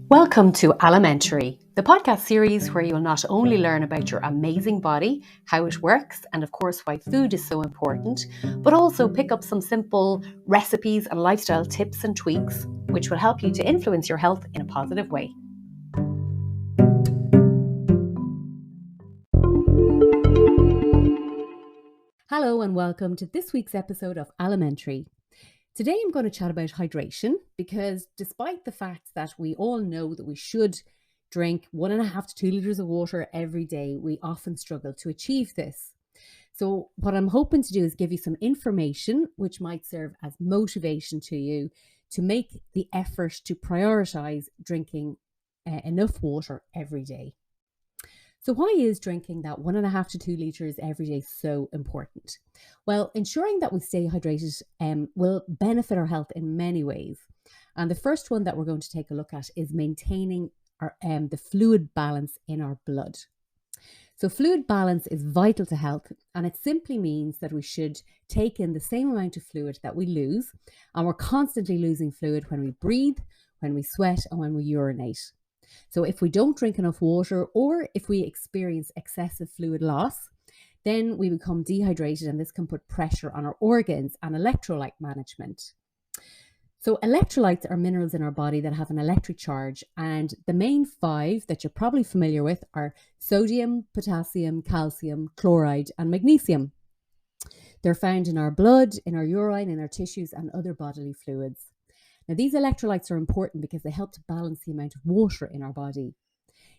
Welcome to Alimentary, the podcast series where you will not only learn about your amazing body, how it works, and of course why food is so important, but also pick up some simple recipes and lifestyle tips and tweaks which will help you to influence your health in a positive way. Hello and welcome to this week's episode of Alimentary. Today I'm going to chat about hydration because despite the fact that we all know that we should drink 1.5 to 2 litres of water every day, we often struggle to achieve this. So what I'm hoping to do is give you some information which might serve as motivation to you to make the effort to prioritise drinking enough water every day. So why is drinking that 1.5 to 2 litres every day so important? Well, ensuring that we stay hydrated will benefit our health in many ways. And the first one that we're going to take a look at is maintaining our, the fluid balance in our blood. So fluid balance is vital to health, and it simply means that we should take in the same amount of fluid that we lose, and we're constantly losing fluid when we breathe, when we sweat, and when we urinate. So if we don't drink enough water, or if we experience excessive fluid loss, then we become dehydrated, and this can put pressure on our organs and electrolyte management. So electrolytes are minerals in our body that have an electric charge, and the main 5 that you're probably familiar with are sodium, potassium, calcium, chloride, and magnesium. They're found in our blood, in our urine, in our tissues, and other bodily fluids. Now, these electrolytes are important because they help to balance the amount of water in our body.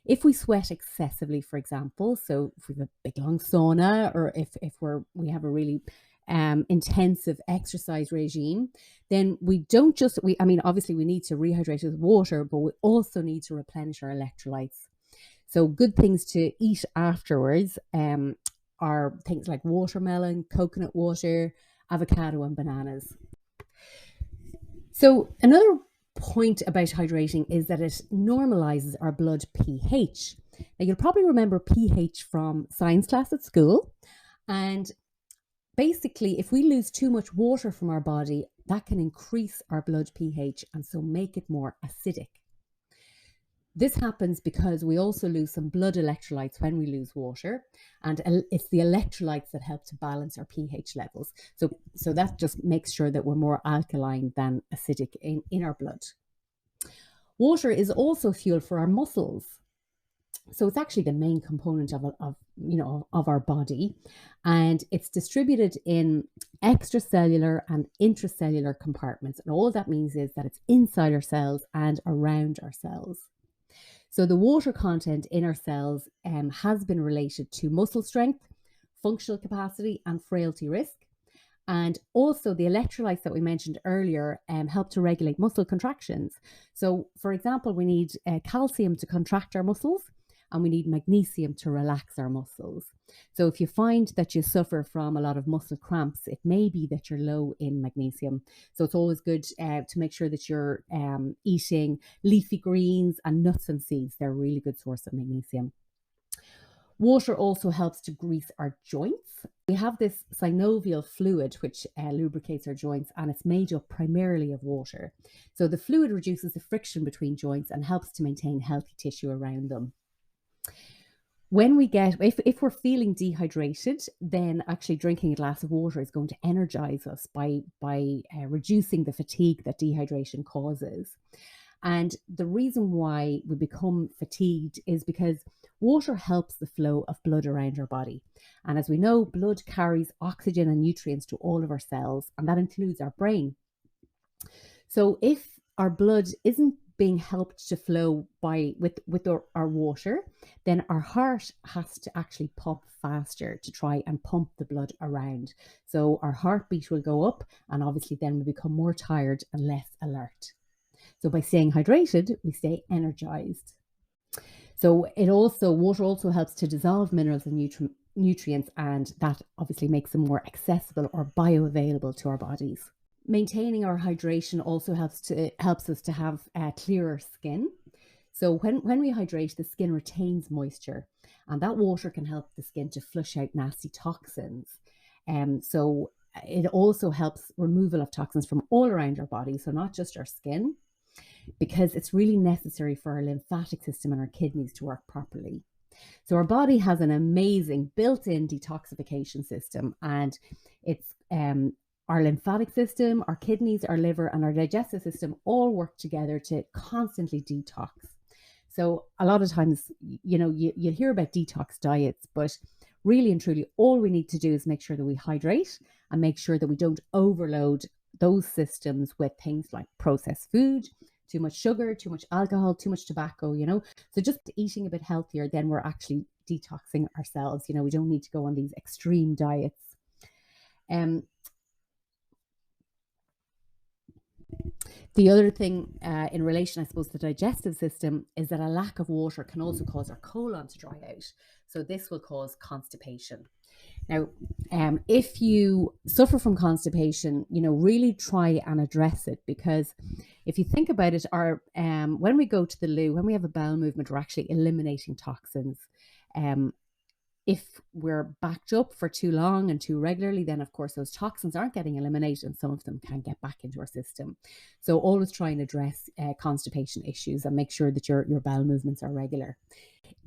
If we sweat excessively, for example, so if we have a big long sauna, or if we have a really intensive exercise regime, then obviously we need to rehydrate with water, but we also need to replenish our electrolytes. So good things to eat afterwards are things like watermelon, coconut water, avocado, and bananas. So another point about hydrating is that it normalizes our blood pH. Now, you'll probably remember pH from science class at school. And basically, if we lose too much water from our body, that can increase our blood pH and so make it more acidic. This happens because we also lose some blood electrolytes when we lose water, and it's the electrolytes that help to balance our pH levels. So that just makes sure that we're more alkaline than acidic in our blood. Water is also fuel for our muscles. So it's actually the main component of our body, and it's distributed in extracellular and intracellular compartments. And all that means is that it's inside our cells and around our cells. So the water content in our cells has been related to muscle strength, functional capacity, and frailty risk. And also the electrolytes that we mentioned earlier help to regulate muscle contractions. So for example, we need calcium to contract our muscles, and we need magnesium to relax our muscles. So if you find that you suffer from a lot of muscle cramps, it may be that you're low in magnesium. So it's always good to make sure that you're eating leafy greens and nuts and seeds. They're a really good source of magnesium. Water also helps to grease our joints. We have this synovial fluid which lubricates our joints, and it's made up primarily of water. So the fluid reduces the friction between joints and helps to maintain healthy tissue around them. If we're feeling dehydrated, then actually drinking a glass of water is going to energize us by reducing the fatigue that dehydration causes. And the reason why we become fatigued is because water helps the flow of blood around our body. And as we know, blood carries oxygen and nutrients to all of our cells, and that includes our brain. So if our blood isn't being helped to flow with our water, then our heart has to actually pump faster to try and pump the blood around. So our heartbeat will go up, and obviously then we become more tired and less alert. So by staying hydrated, we stay energized. So water also helps to dissolve minerals and nutrients, and that obviously makes them more accessible or bioavailable to our bodies. Maintaining our hydration also helps us to have clearer skin. So when we hydrate, the skin retains moisture, and that water can help the skin to flush out nasty toxins. So it also helps removal of toxins from all around our body, so not just our skin. because it's really necessary for our lymphatic system and our kidneys to work properly. So our body has an amazing built-in detoxification system, and it's our lymphatic system, our kidneys, our liver, and our digestive system all work together to constantly detox. So a lot of times, you'll hear about detox diets, but really and truly, all we need to do is make sure that we hydrate and make sure that we don't overload those systems with things like processed food, too much sugar, too much alcohol, too much tobacco, So just eating a bit healthier, then we're actually detoxing ourselves. We don't need to go on these extreme diets. The other thing in relation, I suppose, to the digestive system is that a lack of water can also cause our colon to dry out. So this will cause constipation. Now, if you suffer from constipation, really try and address it, because if you think about it, when we go to the loo, when we have a bowel movement, we're actually eliminating toxins. If we're backed up for too long and too regularly, then of course those toxins aren't getting eliminated and some of them can get back into our system. So always try and address constipation issues and make sure that your bowel movements are regular.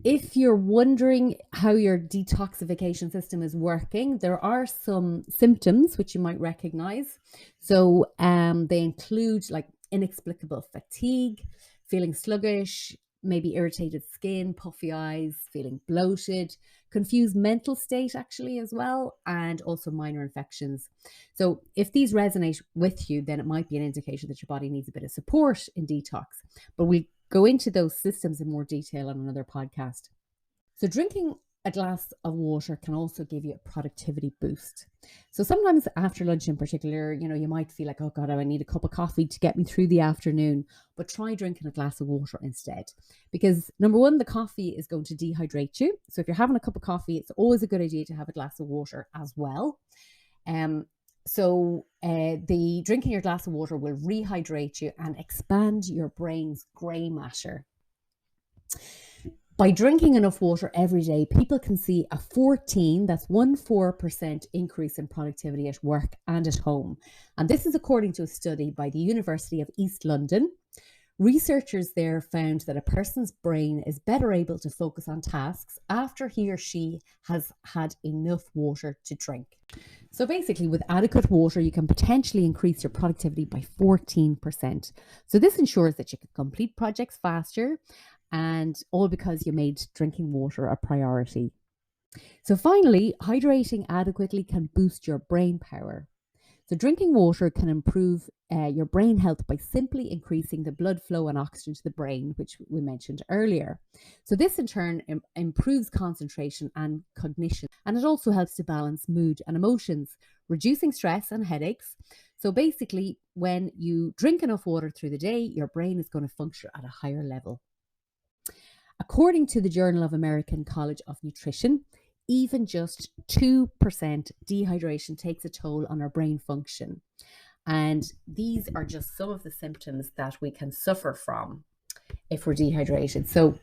If you're wondering how your detoxification system is working, there are some symptoms which you might recognize. So they include like inexplicable fatigue, feeling sluggish, maybe irritated skin, puffy eyes, feeling bloated, confused mental state actually as well, and also minor infections. So if these resonate with you, then it might be an indication that your body needs a bit of support in detox. But we'll go into those systems in more detail on another podcast. So drinking a glass of water can also give you a productivity boost. So sometimes after lunch in particular, you might feel like, oh God, I need a cup of coffee to get me through the afternoon, but try drinking a glass of water instead. Because number one, the coffee is going to dehydrate you. So if you're having a cup of coffee, it's always a good idea to have a glass of water as well. So the drinking your glass of water will rehydrate you and expand your brain's grey matter. By drinking enough water every day, people can see a 14% increase in productivity at work and at home. And this is according to a study by the University of East London. Researchers there found that a person's brain is better able to focus on tasks after he or she has had enough water to drink. So basically, with adequate water, you can potentially increase your productivity by 14%. So this ensures that you can complete projects faster, and all because you made drinking water a priority. So finally, hydrating adequately can boost your brain power. So drinking water can improve your brain health by simply increasing the blood flow and oxygen to the brain, which we mentioned earlier. So this in turn improves concentration and cognition, and it also helps to balance mood and emotions, reducing stress and headaches. So basically, when you drink enough water through the day, your brain is going to function at a higher level. According to the Journal of American College of Nutrition, even just 2% dehydration takes a toll on our brain function. And these are just some of the symptoms that we can suffer from if we're dehydrated. So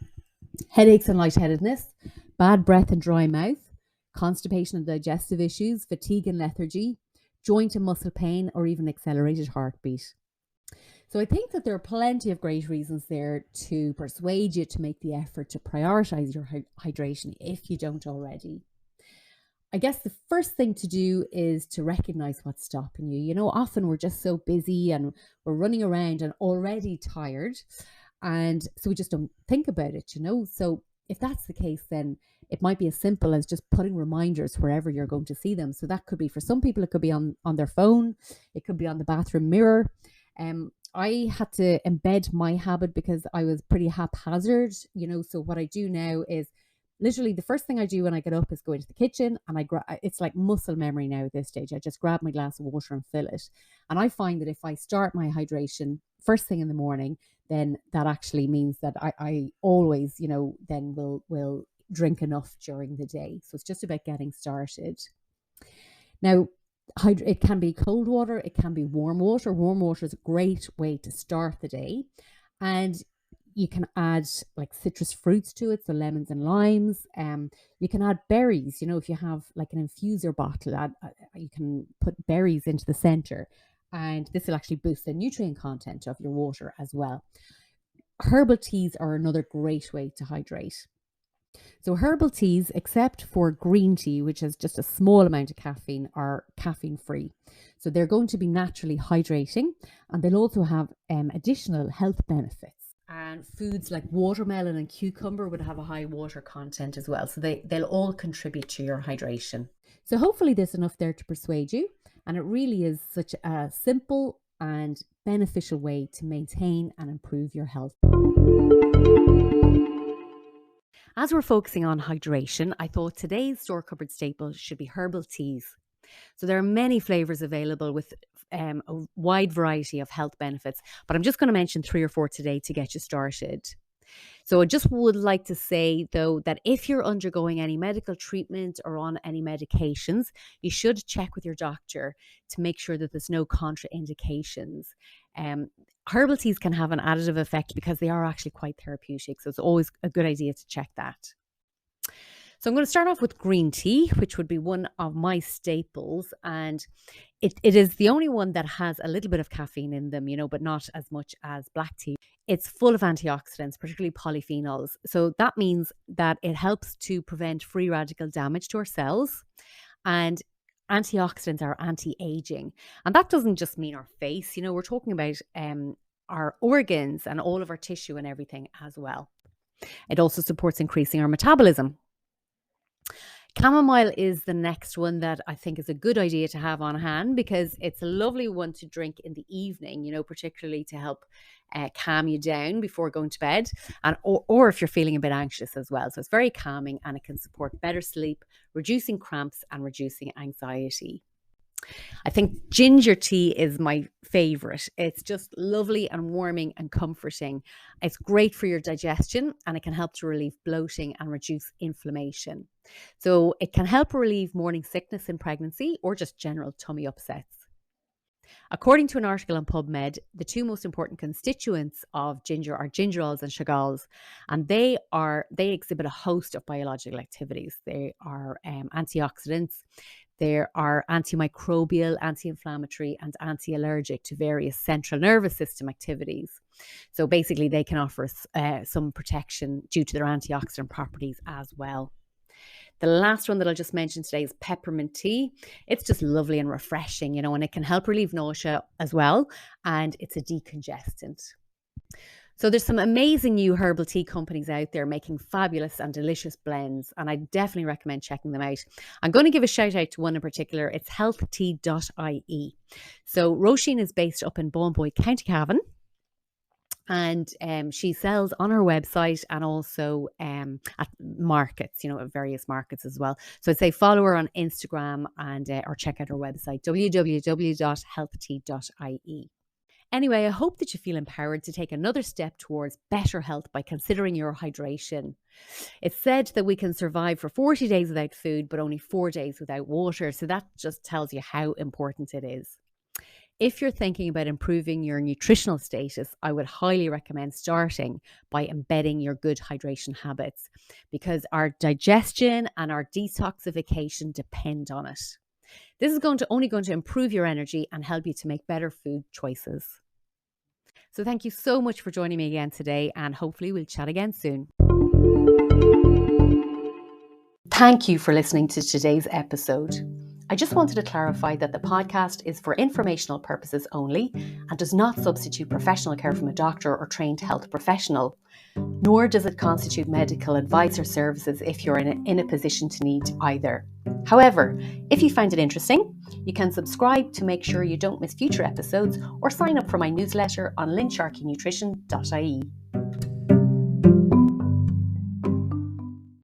headaches and lightheadedness, bad breath and dry mouth, constipation and digestive issues, fatigue and lethargy, joint and muscle pain, or even accelerated heartbeat. So I think that there are plenty of great reasons there to persuade you to make the effort to prioritize your hydration if you don't already. I guess the first thing to do is to recognize what's stopping you. Often we're just so busy and we're running around and already tired, and so we just don't think about it, So if that's the case, then it might be as simple as just putting reminders wherever you're going to see them. So that could be, for some people, it could be on their phone, it could be on the bathroom mirror. I had to embed my habit because I was pretty haphazard, so what I do now is literally the first thing I do when I get up is go into the kitchen, and it's like muscle memory now at this stage. I just grab my glass of water and fill it. And I find that if I start my hydration first thing in the morning, then that actually means that I always, then will drink enough during the day. So it's just about getting started. Now, it can be cold water, it can be warm water. Warm water is a great way to start the day, and you can add like citrus fruits to it, so lemons and limes. You can add berries. If you have like an infuser bottle, you can put berries into the center, and this will actually boost the nutrient content of your water as well. Herbal teas are another great way to hydrate. So herbal teas, except for green tea, which has just a small amount of caffeine, are caffeine free. So they're going to be naturally hydrating, and they'll also have additional health benefits. And foods like watermelon and cucumber would have a high water content as well. So they'll all contribute to your hydration. So hopefully there's enough there to persuade you. And it really is such a simple and beneficial way to maintain and improve your health. As we're focusing on hydration, I thought today's store cupboard staple should be herbal teas. So there are many flavors available with a wide variety of health benefits, but I'm just going to mention 3 or 4 today to get you started. So I just would like to say, though, that if you're undergoing any medical treatment or on any medications, you should check with your doctor to make sure that there's no contraindications. Herbal teas can have an additive effect because they are actually quite therapeutic. So it's always a good idea to check that. So I'm going to start off with green tea, which would be one of my staples. And it is the only one that has a little bit of caffeine in them, but not as much as black tea. It's full of antioxidants, particularly polyphenols. So that means that it helps to prevent free radical damage to our cells. And antioxidants are anti-aging. And that doesn't just mean our face. We're talking about our organs and all of our tissue and everything as well. It also supports increasing our metabolism. Chamomile is the next one that I think is a good idea to have on hand because it's a lovely one to drink in the evening, particularly to help calm you down before going to bed, and or if you're feeling a bit anxious as well. So it's very calming and it can support better sleep, reducing cramps and reducing anxiety. I think ginger tea is my favorite. It's just lovely and warming and comforting. It's great for your digestion and it can help to relieve bloating and reduce inflammation. So it can help relieve morning sickness in pregnancy or just general tummy upsets. According to an article on PubMed, the 2 most important constituents of ginger are gingerols and chagols, and they exhibit a host of biological activities. They are antioxidants. They are antimicrobial, anti-inflammatory, and anti-allergic to various central nervous system activities. So basically, they can offer some protection due to their antioxidant properties as well. The last one that I'll just mention today is peppermint tea. It's just lovely and refreshing, and it can help relieve nausea as well. And it's a decongestant. So there's some amazing new herbal tea companies out there making fabulous and delicious blends, and I definitely recommend checking them out. I'm going to give a shout out to one in particular. It's healthtea.ie. So Roisin is based up in Ballinboy, County Cavan, and she sells on her website and also at markets, at various markets as well. So I'd say follow her on Instagram and or check out her website, www.healthtea.ie. Anyway, I hope that you feel empowered to take another step towards better health by considering your hydration. It's said that we can survive for 40 days without food, but only 4 days without water. So that just tells you how important it is. If you're thinking about improving your nutritional status, I would highly recommend starting by embedding your good hydration habits because our digestion and our detoxification depend on it. This is only going to improve your energy and help you to make better food choices. So thank you so much for joining me again today, and hopefully we'll chat again soon. Thank you for listening to today's episode. I just wanted to clarify that the podcast is for informational purposes only and does not substitute professional care from a doctor or trained health professional, nor does it constitute medical advice or services if you're in a position to need either. However, if you find it interesting, you can subscribe to make sure you don't miss future episodes or sign up for my newsletter on lynsharkeynutrition.ie.